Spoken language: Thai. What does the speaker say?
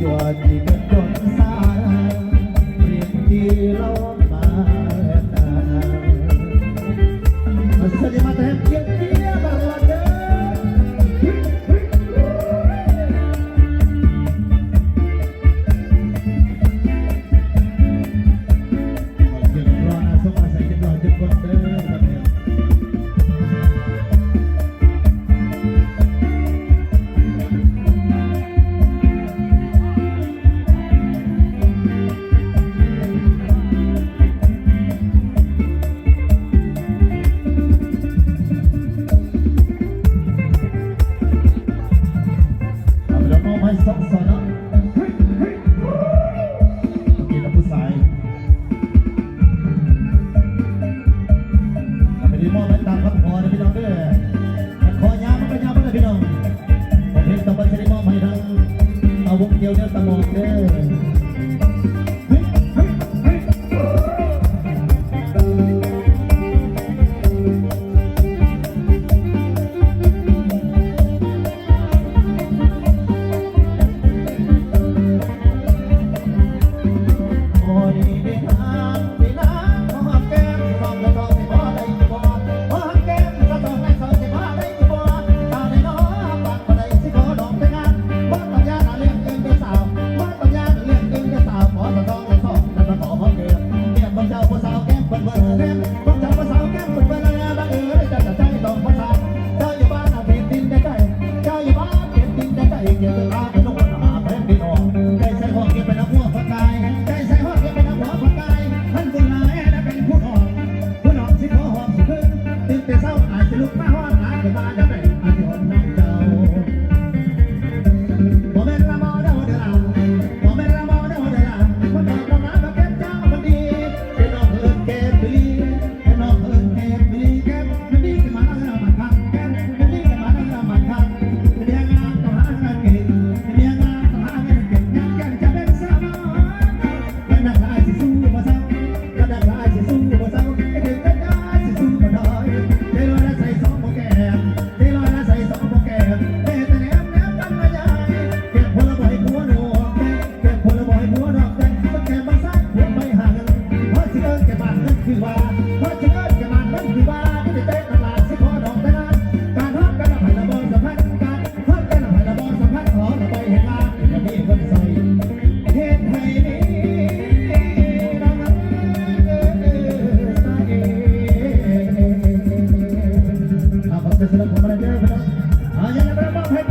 ยั่วที่กันจนสายเรียนที่เรามาสวัสดีมาแต่เพียงเพียงบางวันเดิสองสอนกินน้ำผู้สายไปดีมอไม่ตามคำขอนะพี่น้องด้วยขอยามันก็ยามันเลยพี่น้องผมเห็นต่อไปจะได้มอบให้ทั้งเอาวงเดียวเนี่ยตะมองเด้จะสนับสนุนอะไรเยอะไปนะยังไงบ้างให้